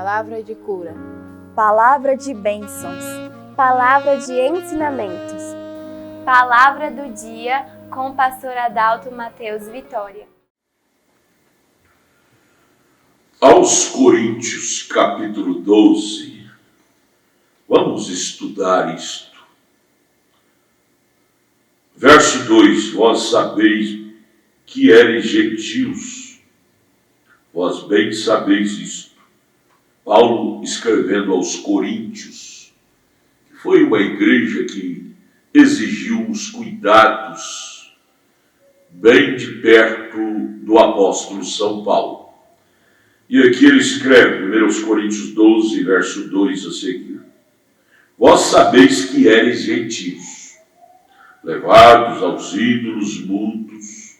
palavra de cura, palavra de bênçãos, palavra de ensinamentos. Palavra do dia com o pastor Adalto Mateus Vitória. Aos Coríntios, capítulo 12, vamos estudar isto. Verso 2, vós sabeis que eres gentios, vós bem sabeis isto. Paulo escrevendo aos Coríntios, que foi uma igreja que exigiu os cuidados bem de perto do apóstolo São Paulo. E aqui ele escreve, 1 Coríntios 12, verso 2 a seguir. Vós sabeis que eres gentios, levados aos ídolos mudos,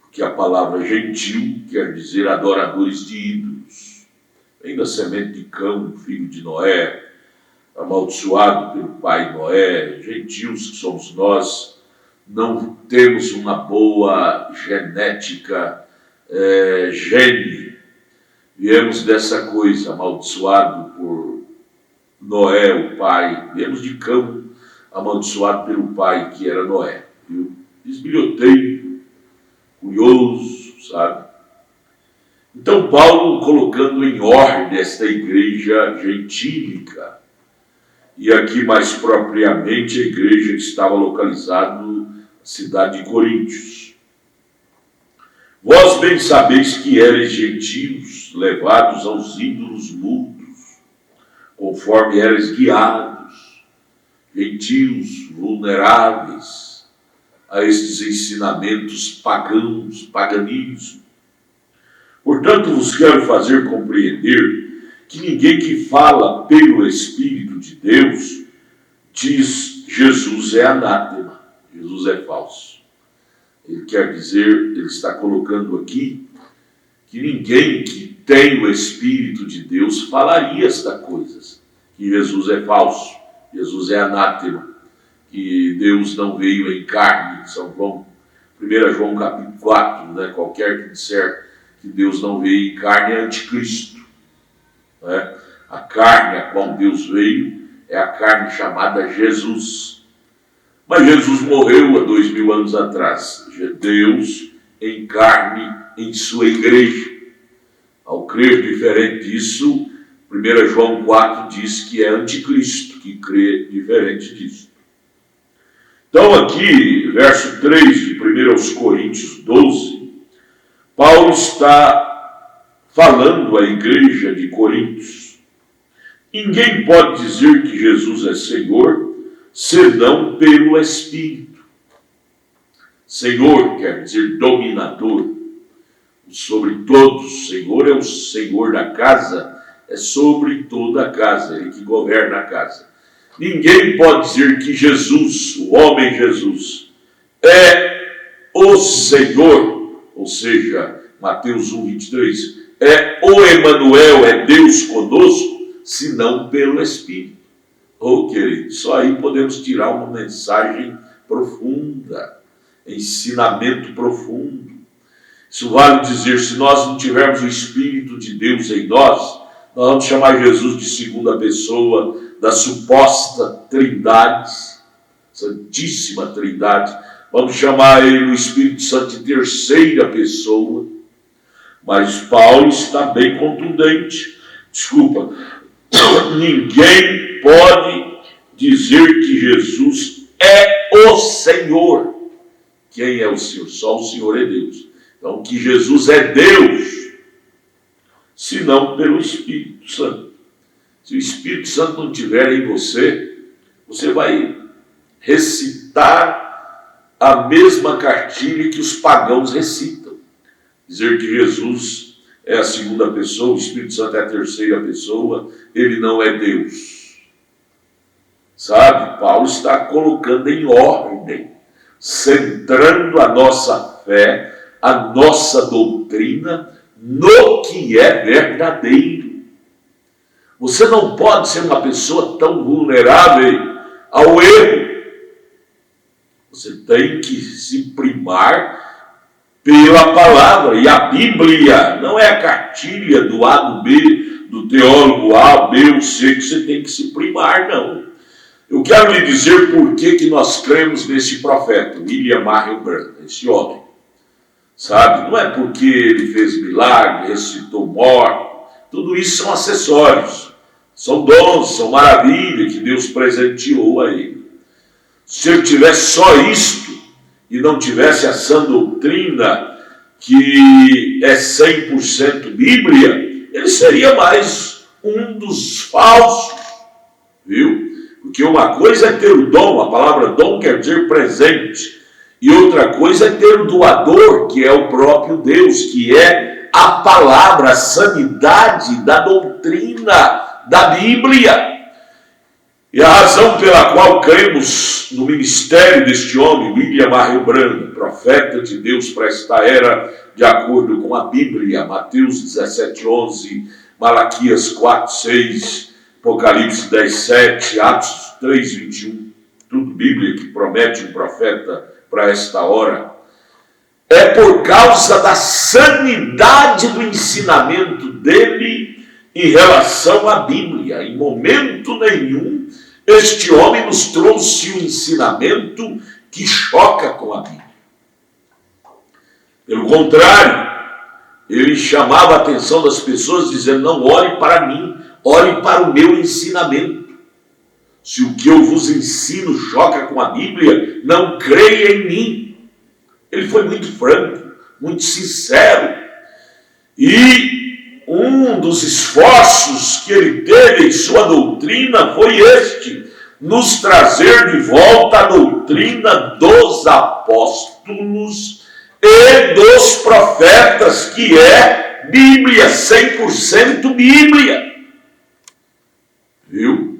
porque a palavra gentil quer dizer adoradores de ídolos. Vem da semente de Cão, filho de Noé, amaldiçoado pelo pai Noé, gentios que somos nós, não temos uma boa genética, gene. Viemos dessa coisa, amaldiçoado por Noé, o pai. Viemos de Cão, amaldiçoado pelo pai, que era Noé. Viu? Esbilhoteiro, curioso, sabe? Então, Paulo colocando em ordem esta igreja gentílica, e aqui mais propriamente a igreja que estava localizada na cidade de Coríntios. Vós bem sabeis que eres gentios, levados aos ídolos mudos, conforme eres guiados, gentios vulneráveis a estes ensinamentos pagãos, paganismo. Portanto, vos quero fazer compreender que ninguém que fala pelo Espírito de Deus diz Jesus é anátema, Jesus é falso. Ele quer dizer, ele está colocando aqui, que ninguém que tem o Espírito de Deus falaria estas coisas, que Jesus é falso, Jesus é anátema, que Deus não veio em carne. São João, 1 João capítulo 4, né? Qualquer que disser que Deus não veio em carne é anticristo. Né? A carne a qual Deus veio é a carne chamada Jesus. Mas Jesus morreu há 2000 anos atrás. Deus em carne em sua igreja. Ao crer diferente disso, 1 João 4 diz que é anticristo, que crê diferente disso. Então aqui, verso 3 de 1 Coríntios 12, Paulo está falando à igreja de Coríntios. Ninguém pode dizer que Jesus é Senhor, senão pelo Espírito. Senhor quer dizer dominador, sobre todos. Senhor é o Senhor da casa, é sobre toda a casa, ele que governa a casa. Ninguém pode dizer que Jesus, o homem Jesus, é o Senhor, ou seja, Mateus 1, 23, é o Emanuel, é Deus conosco, senão pelo Espírito. Querido, só aí podemos tirar uma mensagem profunda, ensinamento profundo. Isso vale dizer, se nós não tivermos o Espírito de Deus em nós vamos chamar Jesus de segunda pessoa da suposta Trindade, Santíssima Trindade. Vamos chamar ele, o Espírito Santo, de terceira pessoa. Mas Paulo está bem contundente. Desculpa, ninguém pode dizer que Jesus é o Senhor. Quem é o Senhor? Só o Senhor é Deus. Então, que Jesus é Deus, senão pelo Espírito Santo. Se o Espírito Santo não estiver em você, você vai recitar a mesma cartilha que os pagãos recitam. Dizer que Jesus é a segunda pessoa, o Espírito Santo é a terceira pessoa, ele não é Deus. Sabe, Paulo está colocando em ordem, centrando a nossa fé, a nossa doutrina, no que é verdadeiro. Você não pode ser uma pessoa tão vulnerável ao erro. Você tem que se primar pela palavra. E a Bíblia não é a cartilha do A, do B, do teólogo A, B ou C que você tem que se primar, não. Eu quero lhe dizer por que nós cremos nesse profeta, William Marion Branham, esse homem. Sabe? Não é porque ele fez milagre, ressuscitou morto. Tudo isso são acessórios. São dons, são maravilhas que Deus presenteou a ele. Se ele tivesse só isto e não tivesse a sã doutrina que é 100% Bíblia, ele seria mais um dos falsos, viu? Porque uma coisa é ter o dom, a palavra dom quer dizer presente, e outra coisa é ter o doador, que é o próprio Deus, que é a palavra, a sanidade da doutrina da Bíblia. E a razão pela qual cremos no ministério deste homem, William Marion Branham, profeta de Deus para esta era, de acordo com a Bíblia, Mateus 17:11, Malaquias 4:6, Apocalipse 10:7, Atos 3:21, tudo Bíblia que promete um profeta para esta hora, é por causa da sanidade do ensinamento dele em relação à Bíblia. Em momento nenhum, este homem nos trouxe um ensinamento que choca com a Bíblia. Pelo contrário, ele chamava a atenção das pessoas dizendo, não olhe para mim, olhe para o meu ensinamento. Se o que eu vos ensino choca com a Bíblia, não creia em mim. Ele foi muito franco, muito sincero. E um dos esforços que ele teve em sua doutrina foi este, nos trazer de volta a doutrina dos apóstolos e dos profetas, que é Bíblia, 100% Bíblia. Viu?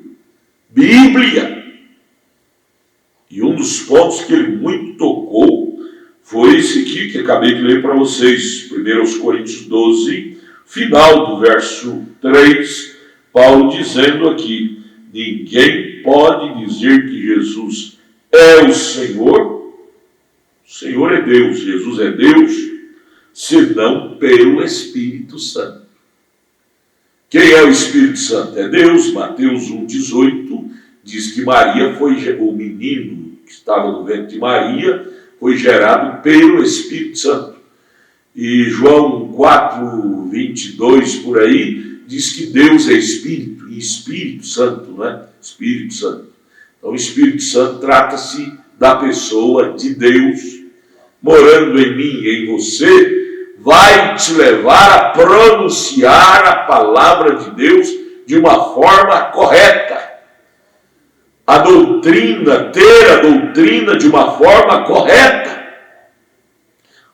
Bíblia. E um dos pontos que ele muito tocou foi esse aqui, que acabei de ler para vocês, 1 Coríntios 12, final do verso 3, Paulo dizendo aqui, ninguém pode dizer que Jesus é o Senhor é Deus, Jesus é Deus, senão pelo Espírito Santo. Quem é o Espírito Santo? É Deus. Mateus 1,18 diz que Maria foi, o menino que estava no ventre de Maria, foi gerado pelo Espírito Santo. E João 4,22 por aí, diz que Deus é Espírito, e Espírito Santo, né? Espírito Santo. Então o Espírito Santo trata-se da pessoa de Deus, morando em mim e em você, vai te levar a pronunciar a palavra de Deus de uma forma correta. A doutrina, ter a doutrina de uma forma correta.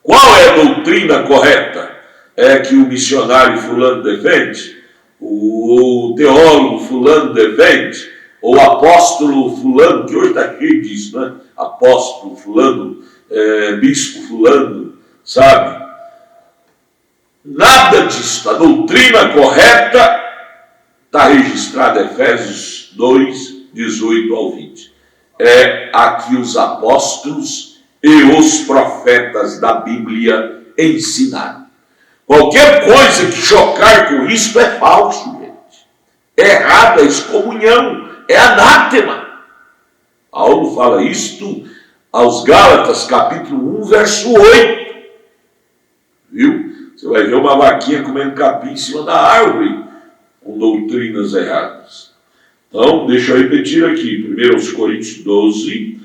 Qual é a doutrina correta? É que o missionário fulano defende, o teólogo fulano defende, ou o apóstolo fulano, que hoje está cheio disso, né? Apóstolo fulano, bispo fulano, sabe? Nada disso. A doutrina correta está registrada em Efésios 2, 18 ao 20. É a que os apóstolos e os profetas da Bíblia ensinaram. Qualquer coisa que chocar com isso é falso, gente. É errado, é excomunhão, é anátema. Paulo fala isto aos Gálatas, capítulo 1, verso 8. Viu? Você vai ver uma vaquinha comendo capim em cima da árvore, com doutrinas erradas. Então, deixa eu repetir aqui, 1 Coríntios 12,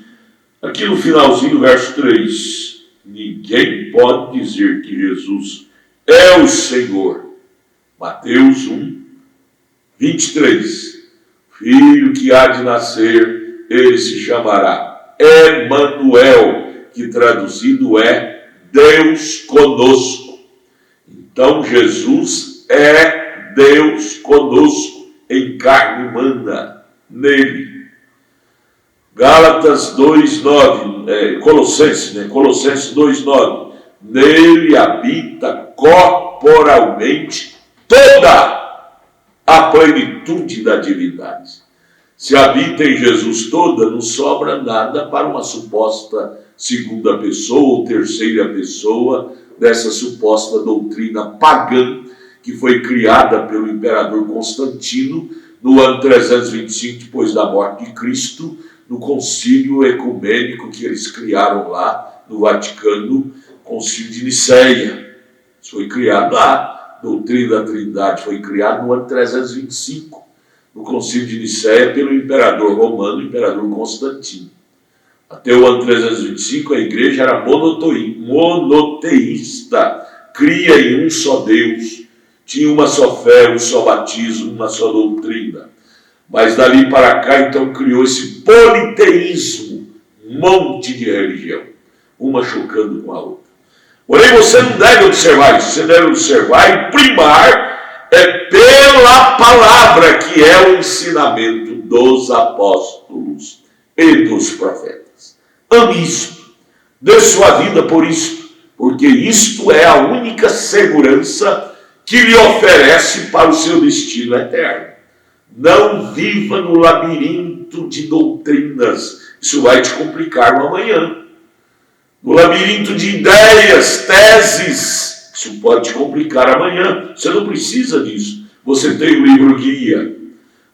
aqui no finalzinho do verso 3. Ninguém pode dizer que Jesus é o Senhor. Mateus 1, 23. Filho que há de nascer, ele se chamará Emanuel, que traduzido é Deus conosco. Então Jesus é Deus conosco em carne humana, nele. Gálatas 2,9, Colossenses 2,9. Nele habita corporalmente toda a plenitude da divindade. Se habita em Jesus toda, não sobra nada para uma suposta segunda pessoa ou terceira pessoa dessa suposta doutrina pagã que foi criada pelo imperador Constantino no ano 325 depois da morte de Cristo, no concílio ecumênico que eles criaram lá no Vaticano, concílio de Nicéia. Isso foi criado lá, a doutrina da Trindade foi criada no ano 325, no concílio de Nicéia, pelo imperador romano, o imperador Constantino. Até o ano 325 a igreja era monoteísta, cria em um só Deus, tinha uma só fé, um só batismo, uma só doutrina. Mas dali para cá, então, criou esse politeísmo, um monte de religião, uma chocando com a outra. Porém, você não deve observar isso, você deve observar e primar pela palavra, que é o ensinamento dos apóstolos e dos profetas. Ame isto, dê sua vida por isto, porque isto é a única segurança que lhe oferece para o seu destino eterno. Não viva no labirinto de doutrinas, isso vai te complicar no amanhã. No labirinto de ideias, teses, isso pode te complicar amanhã. Você não precisa disso. Você tem o livro guia,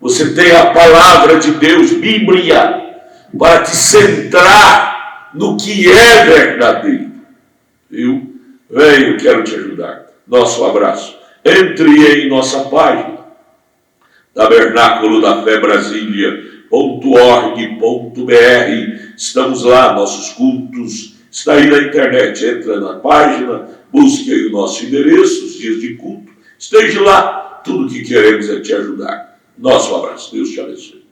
você tem a palavra de Deus, Bíblia, para te centrar no que é verdadeiro. Viu? Vem, eu quero te ajudar. Nosso abraço. Entre em nossa página, tabernáculo da fé Brasília.org.br. Estamos lá, nossos cultos, está aí na internet. Entra na página, busque aí o nosso endereço, os dias de culto. Esteja lá, tudo o que queremos é te ajudar. Nosso abraço, Deus te abençoe.